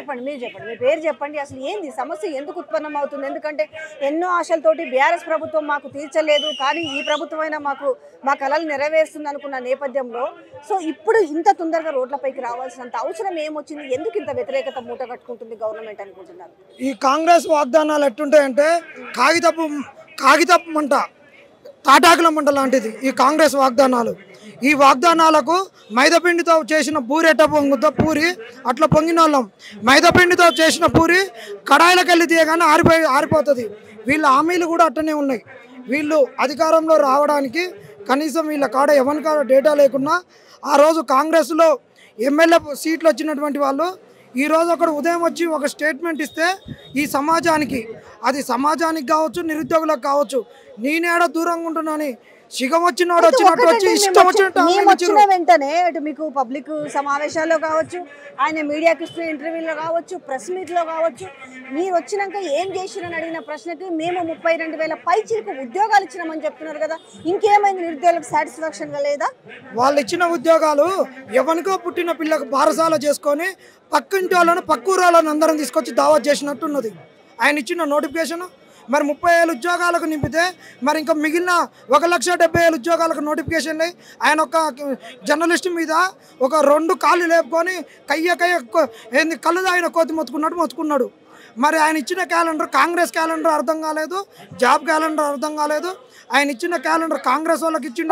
చెప్పండి, మీరు చెప్పండి, మీ పేరు చెప్పండి. అసలు ఏంది సమస్య, ఎందుకు ఉత్పన్నం అవుతుంది? ఎందుకంటే ఎన్నో ఆశలతోటి బీఆర్ఎస్ ప్రభుత్వం మాకు తీర్చలేదు, కానీ ఈ ప్రభుత్వం అయినా మాకు మా కళలు నెరవేరుస్తుంది అనుకున్న నేపథ్యంలో సో ఇప్పుడు ఇంత తొందరగా రోడ్లపైకి రావాల్సినంత అవసరం ఏమొచ్చింది? ఎందుకు ఇంత వ్యతిరేకత మూట కట్టుకుంటుంది గవర్నమెంట్ అనుకుంటున్నారు? ఈ కాంగ్రెస్ వాగ్దానాలు ఎట్టుంటాయంటే కాగితపు మంట, తాటాకుల మంట లాంటిది ఈ కాంగ్రెస్ వాగ్దానాలు. ఈ వాగ్దానాలకు మైదాపిండితో చేసిన పూరి ఎట్ట పొంగుతో పూరి అట్లా పొంగిన వాళ్ళం. మైదాపిండితో చేసిన పూరి కడాయిలకు వెళ్ళి తీయగానే ఆరిపోతుంది. వీళ్ళ హామీలు కూడా అట్టనే ఉన్నాయి. వీళ్ళు అధికారంలో రావడానికి కనీసం వీళ్ళ కాడ ఎవరి కాడ డేటా లేకున్నా ఆ రోజు కాంగ్రెస్లో ఎమ్మెల్యే సీట్లు వచ్చినటువంటి వాళ్ళు ఈరోజు ఒకడు ఉదయం వచ్చి ఒక స్టేట్మెంట్ ఇస్తే ఈ సమాజానికి, అది సమాజానికి కావచ్చు, నిరుద్యోగులకు కావచ్చు, నేనేడ దూరంగా ఉంటున్నాను సిగం వచ్చినోడు వచ్చినట్టు వచ్చి ఇష్టం వచ్చిన వెంటనే అటు మీకు పబ్లిక్ సమావేశాల్లో కావచ్చు, ఆయన మీడియాకి ఇస్తున్న ఇంటర్వ్యూలో కావచ్చు, ప్రెస్ మీట్లో కావచ్చు, మీరు వచ్చినాక ఏం చేసిరని అడిగిన ప్రశ్నకి మేము 32,000 పైచీలకు ఉద్యోగాలు ఇచ్చినామని చెప్తున్నారు కదా, ఇంకేమైంది? నిరుద్యోగులకు సాటిస్ఫాక్షన్గా లేదా? వాళ్ళు ఇచ్చిన ఉద్యోగాలు ఎవరికో పుట్టిన పిల్లకు బారసాల చేసుకొని పక్కింటి వాళ్ళని పక్కూరు వాళ్ళని అందరం తీసుకొచ్చి దావత్ చేసినట్టున్నది ఆయన ఇచ్చిన నోటిఫికేషన్. మరి 30,000 ఉద్యోగాలకు నింపితే మరి ఇంకా మిగిలిన 1,70,000 ఉద్యోగాలకు నోటిఫికేషన్లు ఆయన ఒక జర్నలిస్ట్ మీద ఒక 2 కాళ్ళు లేపుకొని ఏంది కళ్ళు తాగిన కోతి మొత్తుకున్నాడు. మరి ఆయన ఇచ్చిన క్యాలెండర్ కాంగ్రెస్ క్యాలెండర్ అర్థం కాలేదు, జాబ్ క్యాలెండర్ అర్థం కాలేదు. ఆయన ఇచ్చిన క్యాలెండర్ కాంగ్రెస్ వాళ్ళకి ఇచ్చిన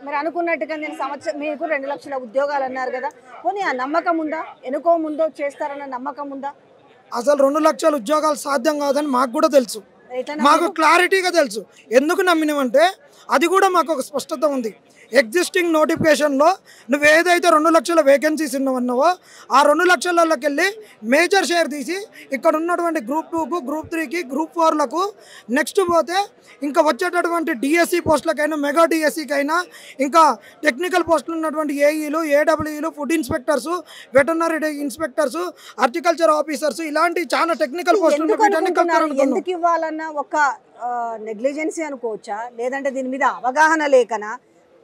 మరి అనుకున్నట్టుగా నేను సంవత్సరం మీకు 2 లక్షల ఉద్యోగాలు అన్నారు కదా, పోనీ ఆ నమ్మకం ఉందా? ఎనుకో ముందో చేస్తారన్న నమ్మకం ఉందా? అసలు 2 లక్షల ఉద్యోగాలు సాధ్యం కాదని మాకు కూడా తెలుసు, మాకు క్లారిటీగా తెలుసు. ఎందుకు నమ్మినామంటే అది కూడా మాకు ఒక స్పష్టత ఉంది. ఎగ్జిస్టింగ్ నోటిఫికేషన్లో నువ్వు ఏదైతే 2 లక్షల వేకెన్సీస్ ఉన్నావో ఆ 2 లక్షలకి వెళ్ళి మేజర్ షేర్ తీసి ఇక్కడ ఉన్నటువంటి గ్రూప్ 2కు, గ్రూప్ 3కి, గ్రూప్ 4లకు నెక్స్ట్ పోతే ఇంకా వచ్చేటటువంటి డిఎస్సి పోస్టులకైనా, మెగా డిఎస్సికైనా, ఇంకా టెక్నికల్ పోస్టులు ఉన్నటువంటి ఏఈలు, ఏడబ్ల్యూలు, food inspectors, veterinary inspectors, horticulture officers, ఇలాంటి చాలా టెక్నికల్ పోస్టులు ఎందుకు ఇవ్వాలన్నా ఒక నెగ్లిజెన్సీ అనుకోవచ్చా, లేదంటే దీని మీద అవగాహన లేకనా?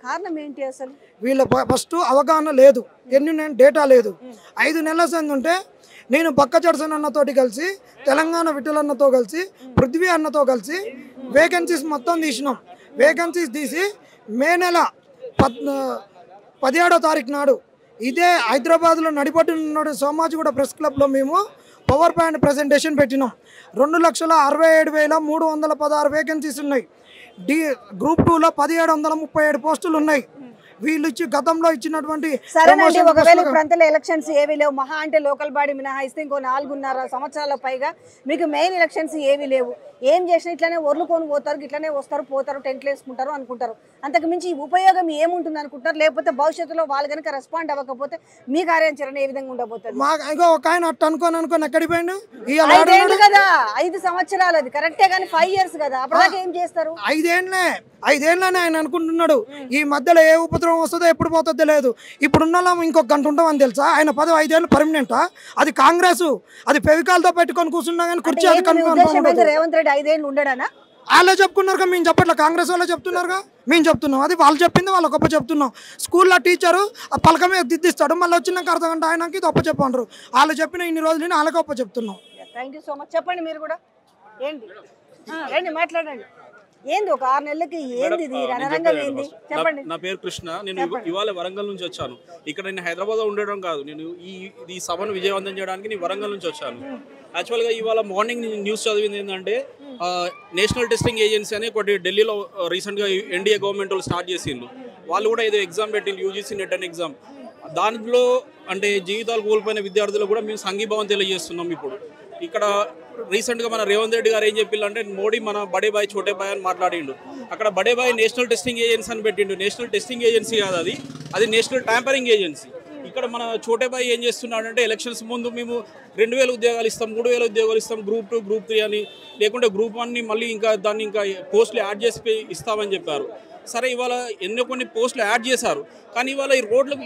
కారణం ఏంటి? అసలు వీళ్ళ ఫస్ట్ అవగాహన లేదు, డేటా లేదు. 5 నెలల సంది ఉంటే నేను బక్క జడ్సన్ అన్నతోటి కలిసి, తెలంగాణ విఠల్ అన్నతో కలిసి, పృథ్వీ అన్నతో కలిసి వేకెన్సీస్ మొత్తం తీసినాం. వేకెన్సీస్ తీసి మే నెల 17వ తారీఖు నాడు ఇదే హైదరాబాద్లో నడిపట్టున్న సోమాజిగూడ ప్రెస్ క్లబ్లో మేము పవర్ పాయింట్ ప్రజెంటేషన్ పెట్టినాం. 2,67,316 వేకెన్సీస్ ఉన్నాయి. గ్రూప్ 2లో 1,737 పోస్టులు ఉన్నాయి. వీళ్ళు ఇచ్చి గతంలో ఇచ్చినటువంటి సరేనండి, ఒకవేళ ఇప్పుడు ఎలక్షన్స్ ఏవి లేవు, మహా అంటే లోకల్ బాడీ మినహాయిస్తే ఇంకో 4.5 సంవత్సరాల పైగా మీకు మెయిన్ ఎలక్షన్స్ ఏవి లేవు, ఏం చేసినా ఇట్లానే ఒర్లుకొని పోతారు, ఇట్లానే వస్తారు పోతారు, టెంట్లు వేసుకుంటారు అనుకుంటారు. అంతకు మించి ఉపయోగం ఏముంటుంది అనుకుంటారు? లేకపోతే భవిష్యత్తులో వాళ్ళు కనుక రెస్పాండ్ అవ్వకపోతే మీ కార్యాచరణ ఏ విధంగా ఉండబోతుంది? ఒక ఆయన అట్ట అనుకోని ఎక్కడికి పోయిండు కదా, 5 సంవత్సరాలు అది కరెక్టే, కానీ 5 years కదా, అప్పటిదాకా ఏం చేస్తారు? 5 ఏళ్ళనే ఆయన అనుకుంటున్నాడు. ఈ మధ్యలో ఏ ఉపద్రవం వస్తుందో ఎప్పుడు పోతుందో లేదు. ఇప్పుడున్న ఇంకొక గంట ఉంటామని తెలుసా? ఆయన 5 ఏళ్ళు పర్మనెంటా? అది కాంగ్రెస్, అది ఫెవికాల్తో పెట్టుకొని కూర్చున్నా కానీ కుర్చీ అది రేవంత్ రెడ్డి 5 ఏళ్ళు ఉండడానా? వాళ్ళే చెప్పుకున్నారుగా, మేము చెప్పట్లే, కాంగ్రెస్ వాళ్ళే చెప్తున్నారుగా, మేము చెప్తున్నాం. అది వాళ్ళు చెప్పింది వాళ్ళ గొప్ప చెప్తున్నాం. స్కూల్లో టీచరు పలక మీద దిద్దిస్తాడు, మళ్ళీ వచ్చినాక అర్ధగంట ఆయనకి ఇది ఒప్ప చెప్పంటారు. వాళ్ళు చెప్పిన ఇన్ని రోజులు వాళ్ళకి గొప్ప చెప్తున్నాం. Thank you so much. చెప్పండి మీరు కూడా, ఏంటి రండి మాట్లాడండి. ఏంది ఒక 6 నెలలకి ఏంది రణరంగం ఏంది? చెప్పండి. నా పేరు కృష్ణ, నేను ఇవాళ వరంగల్ నుంచి వచ్చాను. ఇక్కడ నేను హైదరాబాద్లో ఉండడం కాదు, నేను ఈ సభను విజయవంతం చేయడానికి నేను వరంగల్ నుంచి వచ్చాను. యాక్చువల్గా ఇవాళ మార్నింగ్ న్యూస్ చదివింది ఏంటంటే నేషనల్ టెస్టింగ్ ఏజెన్సీ అని ఒకటి ఢిల్లీలో రీసెంట్గా ఎన్డీఏ గవర్నమెంట్ వాళ్ళు స్టార్ట్ చేసిండ్రు. వాళ్ళు కూడా ఏదో ఎగ్జామ్ పెట్టిండ్రు, యూజీసీ నెట్ అనే ఎగ్జామ్. దాంట్లో అంటే జీవితాలు కోల్పోయిన విద్యార్థులు కూడా మేము సంఘీభావం తెలియజేస్తున్నాం. ఇప్పుడు ఇక్కడ రీసెంట్గా మన రేవంత్ రెడ్డి గారు ఏం చెప్పిల్లంటే మోడీ మన బడే బాయ్ చోటే బాయ్ అని మాట్లాడిండు. అక్కడ బడే బాయ్ నేషనల్ టెస్టింగ్ ఏజెన్సీ అని పెట్టిండు. నేషనల్ టెస్టింగ్ ఏజెన్సీ కాదు, అది నేషనల్ ట్యాంపరింగ్ ఏజెన్సీ. ఇక్కడ మన చోటే బాయ్ ఏం చేస్తున్నాడంటే ఎలక్షన్స్ ముందు మేము 2,000 ఉద్యోగాలు ఇస్తాం, 3,000 ఉద్యోగాలు ఇస్తాం, గ్రూప్ 2, గ్రూప్ 3 అని, లేకుంటే గ్రూప్ 1ని మళ్ళీ ఇంకా దాన్ని ఇంకా పోస్టులు యాడ్ చేసి ఇస్తామని చెప్పారు. సరే, ఇవాళ కొన్ని పోస్టులు యాడ్ చేశారు, కానీ ఇవాళ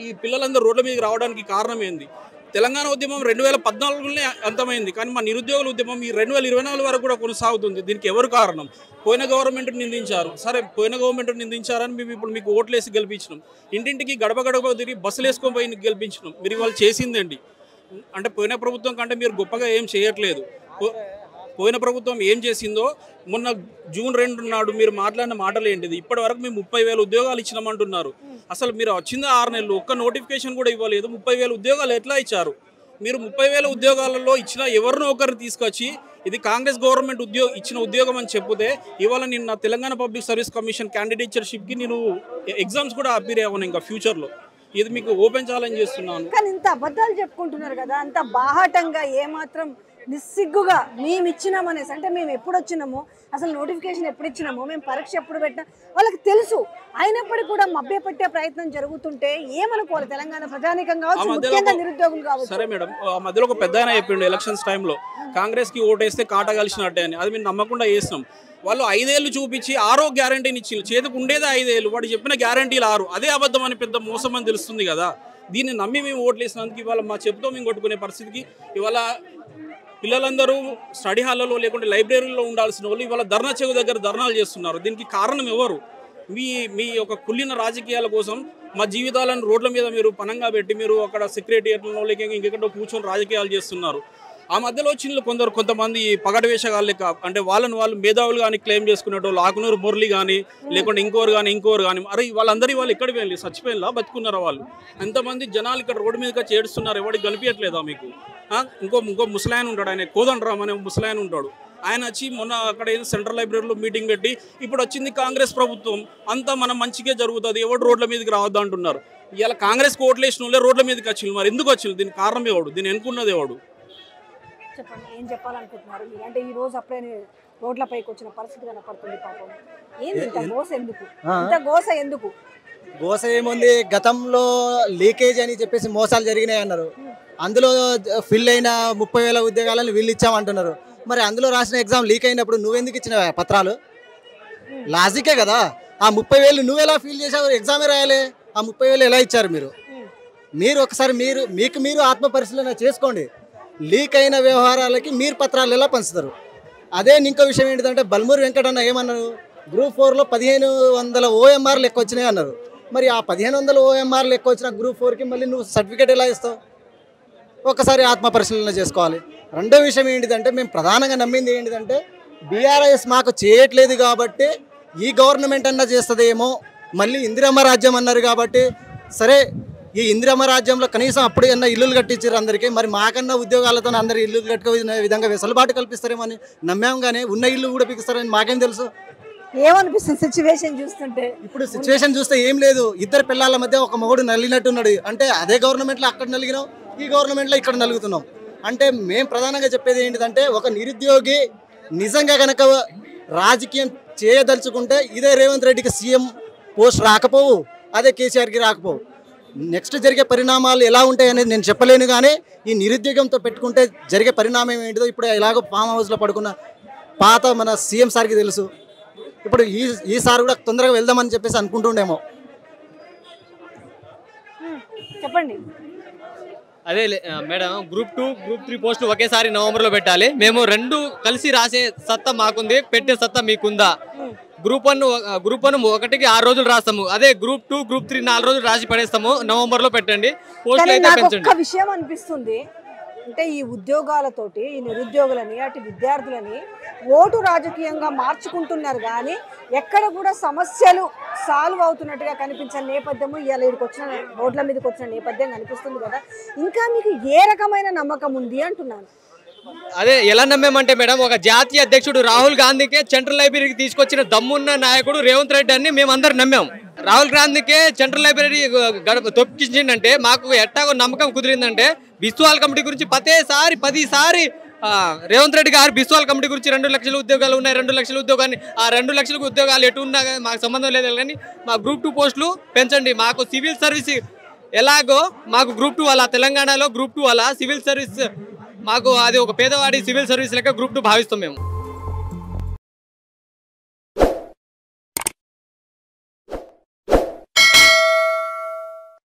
ఈ పిల్లలందరూ రోడ్ల మీదకి రావడానికి కారణం ఏంది? తెలంగాణ ఉద్యమం 2014లోనే అంతమైంది, కానీ మా నిరుద్యోగుల ఉద్యమం ఈ 2024 వరకు కూడా కొనసాగుతుంది. దీనికి ఎవరు కారణం? పోయిన గవర్నమెంట్ నిందించారు. సరే, పోయిన గవర్నమెంట్ నిందించారని మేము ఇప్పుడు మీకు ఓట్లేసి గెలిపించినాం. ఇంటింటికి గడప గడప తిరిగి బస్సులు వేసుకొని పోయి గెలిపించినాం. మీరు ఇవాళ చేసిందండి. అంటే పోయిన ప్రభుత్వం కంటే మీరు గొప్పగా ఏం చేయట్లేదు. పోయిన ప్రభుత్వం ఏం చేసిందో మొన్న జూన్ 2 నాడు మీరు మాట్లాడిన మాటలు ఏంటిది? ఇప్పటి వరకు మేము 30,000 ఉద్యోగాలు ఇచ్చినామంటున్నారు. అసలు మీరు వచ్చింది 6 నెలలు, ఒక్క నోటిఫికేషన్ కూడా ఇవ్వలేదు. 30,000 ఉద్యోగాలు ఎట్లా ఇచ్చారు? మీరు 30,000 ఉద్యోగాలలో ఇచ్చిన ఎవరినో ఒకరిని తీసుకొచ్చి ఇది కాంగ్రెస్ గవర్నమెంట్ ఇచ్చిన ఉద్యోగం అని చెప్తే, ఇవాళ నిన్న తెలంగాణ పబ్లిక్ సర్వీస్ కమిషన్ క్యాండిడేట్షిప్కి నేను ఎగ్జామ్స్ కూడా అపీర్ అవ్వను ఇంకా ఫ్యూచర్లో. ఇది మీకు ఓపెన్ ఛాలెంజ్ చేస్తున్నాను. కానీ ఇంత అబద్ధాలు చెప్పుకుంటున్నారు కదా, అంత బాహాటంగా ఏమాత్రం నిస్సిగ్గుగా మేము ఇచ్చినామనేసి, అంటే మేము ఎప్పుడు వచ్చినామో, అసలు నోటిఫికేషన్ ఎప్పుడు ఇచ్చినామో, మేము పరీక్ష ఎప్పుడు పెట్టినా వాళ్ళకి తెలుసు. అయినప్పటికీ కూడా మభ్యపెట్టే ప్రయత్నం జరుగుతుంటే ఏమనుకోవాలి తెలంగాణ ప్రజానీకం కావచ్చు, ముఖ్యంగా నిరుద్యోగులు కావచ్చు. సరే మేడం, ఆ మధ్యలో ఒక పెద్ద ఆయన చెప్పిండు ఎలక్షన్స్ టైంలో కాంగ్రెస్కి ఓటేస్తే కాట కలిసినట్టే అని. అది మేము నమ్మకుండా చేసినాం. వాళ్ళు 5 ఏళ్ళు చూపించి 6వ గ్యారంటీని ఇచ్చి చేతికి ఉండేదే 5 ఏళ్ళు, వాడు చెప్పిన గ్యారంటీలు 6. అదే అబద్ధం అని పెద్ద మోసం అని తెలుస్తుంది కదా. దీన్ని నమ్మి మేము ఓట్లు వేసినందుకు ఇవాళ మా చెప్తూ మేము కొట్టుకునే పరిస్థితికి ఇవాళ పిల్లలందరూ స్టడీ హాల్లో లేకుంటే లైబ్రరీలో ఉండాల్సిన వాళ్ళు ఇవాళ ధర్నా చెవు దగ్గర ధర్నాలు చేస్తున్నారు. దీనికి కారణం ఎవరు? మీ యొక్క కుళ్ళిన రాజకీయాల కోసం మా జీవితాలను రోడ్ల మీద మీరు పనంగా పెట్టి మీరు అక్కడ సెక్రటేరియట్లో లేక ఇంకెక్కడో కూర్చొని రాజకీయాలు చేస్తున్నారు. ఆ మధ్యలో వచ్చిన కొంతమంది పగటి వేషగాళ్ళు లెక్క, అంటే వాళ్ళు మేధావులు కానీ క్లెయిమ్ చేసుకునేటోళ్ళు, ఆకునూరు మురళి కానీ లేకుంటే ఇంకోరు కానీ అరే వాళ్ళందరి వాళ్ళు ఎక్కడికి వెళ్ళి చచ్చిపోయినా బతుకున్నారా? వాళ్ళు ఎంతమంది జనాలు ఇక్కడ రోడ్డు మీదకి చేడుస్తున్నారు, ఎవరికి కనిపించట్లేదా మీకు? ఇంకో ముసలాయన ఉంటాడు, ఆయన కోదండరామ్ అనే ముసలాయన ఉంటాడు. ఆయన వచ్చి మొన్న అక్కడ సెంట్రల్ లైబ్రరీలో మీటింగ్ పెట్టి ఇప్పుడు వచ్చింది కాంగ్రెస్ ప్రభుత్వం, అంతా మనం మంచిగా జరుగుతుంది, ఎవడు రోడ్ల మీదకి రావద్దు అంటున్నారు. ఇలా కాంగ్రెస్కి ఓట్లు వేసిన వాళ్ళే రోడ్ల మీదకి వచ్చింది. మరి ఎందుకు వచ్చింది? దీనికి కారణం ఎవడు? దీన్ని ఎన్నుకున్నది ఎవడు? చెప్పండి, ఏం చెప్పాలనుకుంటున్నారు? అంటే ఈ రోజు అప్పుడే రోడ్లపైకి వచ్చిన పరిస్థితి కనపడుతుంది. పాపం ఏంది ఇంత గోస ఎందుకు? ఇంత గోస ఎందుకు? గోస ఏముంది, గతంలో లీకేజ్ అని చెప్పేసి మోసాలు జరిగినాయి అన్నారు. అందులో ఫిల్ అయిన 30,000 ఉద్యోగాలను వీళ్ళు ఇచ్చామంటున్నారు. మరి అందులో రాసిన ఎగ్జామ్ లీక్ అయినప్పుడు నువ్వెందుకు ఇచ్చిన పత్రాలు? లాజికే కదా. ఆ 30,000 నువ్వు ఎలా ఫీల్ చేసావు? ఎగ్జామే రాయాలి. ఆ 30,000 ఎలా ఇచ్చారు మీరు ఒకసారి మీరు ఆత్మ పరిశీలన చేసుకోండి. లీక్ అయిన వ్యవహారాలకి మీరు పత్రాలు ఎలా పంచుతారు? అదే ఇంకో విషయం ఏంటంటే బల్మూరి వెంకటన్న ఏమన్నారు, గ్రూప్ 4లో 1500 OMR లెక్క వచ్చినాయి అన్నారు. మరి ఆ 1500 OMR లెక్క వచ్చిన గ్రూప్ 4కి మళ్ళీ నువ్వు సర్టిఫికేట్ ఎలా ఇస్తావు? ఒకసారి ఆత్మ పరిశీలన చేసుకోవాలి. రెండో విషయం ఏంటిదంటే మేము ప్రధానంగా నమ్మింది ఏంటిదంటే బీఆర్ఎస్ మాకు చేయట్లేదు కాబట్టి ఈ గవర్నమెంట్ అన్నా చేస్తుందేమో, మళ్ళీ ఇందిరమ్మ రాజ్యం అన్నారు కాబట్టి సరే ఈ ఇందిరమ్మ రాజ్యంలో కనీసం అప్పుడు అన్న ఇల్లులు కట్టించారు అందరికీ, మరి మాకన్నా ఉద్యోగాలతో అందరు ఇల్లు కట్టుకునే విధంగా వెసులుబాటు కల్పిస్తారేమో అని నమ్మాం. కానీ ఉన్న ఇల్లు కూడా పిలుస్తారని మాకేం తెలుసు? ఏమనిపిస్తుంది సిచ్యువేషన్ చూస్తుంటే? ఇప్పుడు సిచ్యువేషన్ చూస్తే ఏం లేదు, ఇద్దరు పిల్లల మధ్య ఒక మొగుడు నలిగినట్టున్నాడు. అంటే అదే గవర్నమెంట్లో అక్కడ నలిగినాం, ఈ గవర్నమెంట్లో ఇక్కడ నలుగుతున్నాం. అంటే మేము ప్రధానంగా చెప్పేది ఏంటిదంటే ఒక నిరుద్యోగి నిజంగా కనుక రాజకీయం చేయదలుచుకుంటే ఇదే రేవంత్ రెడ్డికి సీఎం పోస్ట్ రాకపోవు, అదే కేసీఆర్కి రాకపోవు. నెక్స్ట్ జరిగే పరిణామాలు ఎలా ఉంటాయి అనేది నేను చెప్పలేను. కానీ ఈ నిరుద్యోగంతో పెట్టుకుంటే జరిగే పరిణామం ఏంటిదో ఇప్పుడు ఎలాగో ఫామ్ హౌస్లో పడుకున్న పాత మన సీఎం సార్కి తెలుసు. ఇప్పుడు ఈసారి కూడా తొందరగా వెళ్దామని చెప్పేసి అనుకుంటుండేమో. చెప్పండి. అదే మేడం, గ్రూప్ 2, గ్రూప్ 3 పోస్టులు ఒకేసారి నవంబర్లో పెట్టాలి. మేము 2 కలిసి రాసే సత్తా మాకుంది, పెట్టే సత్తా మీకుందా? గ్రూప్ 1 ఒకటికి 6 రోజులు రాస్తాము. అదే గ్రూప్ 2, గ్రూప్ 3 4 రోజులు రాసి పడేస్తాము. నవంబర్లో పెట్టండి, పోస్టులు అయితే పెంచండి. ఒక విషయం అనిపిస్తుంది, అంటే ఈ ఉద్యోగాలతోటి ఈ నిరుద్యోగులని అటు విద్యార్థులని ఓటు రాజకీయంగా మార్చుకుంటున్నారు. కానీ ఎక్కడ కూడా సమస్యలు సాల్వ్ అవుతున్నట్టుగా కనిపించని నేపథ్యము ఇవాళ ఇక్కడికి వచ్చిన రోడ్ల మీదకి వచ్చిన నేపథ్యం కనిపిస్తుంది కదా. ఇంకా మీకు ఏ రకమైన నమ్మకం ఉంది అంటున్నాను. అదే ఎలా నమ్మామంటే మేడం, ఒక జాతీయ అధ్యక్షుడు రాహుల్ గాంధీకే సెంట్రల్ లైబ్రరీకి తీసుకొచ్చిన దమ్మున్న నాయకుడు రేవంత్ రెడ్డి అని మేము అందరు నమ్మాం. రాహుల్ గాంధీకే సెంట్రల్ లైబ్రరీ తొక్కించిందంటే మాకు ఎట్టాగో నమ్మకం కుదిరిందంటే బిస్వాల్ కమిటీ గురించి 10సారి రేవంత్ రెడ్డి గారు బిస్వాల్ కమిటీ గురించి 2 లక్షల ఉద్యోగాలు ఉన్నాయి, 2 లక్షల ఉద్యోగాన్ని, ఆ 2 లక్షల ఉద్యోగాలు ఎటు ఉన్నా మాకు సంబంధం లేదు. కానీ మా గ్రూప్ 2 పోస్టులు పెంచండి. మాకు సివిల్ సర్వీస్ ఎలాగో మాకు గ్రూప్ 2 అలా తెలంగాణలో గ్రూప్ 2 అలా సివిల్ సర్వీస్ మాకు అది ఒక పేదవాడి సివిల్ సర్వీస్ లెక్క గ్రూప్ 2 భావిస్తాం మేము.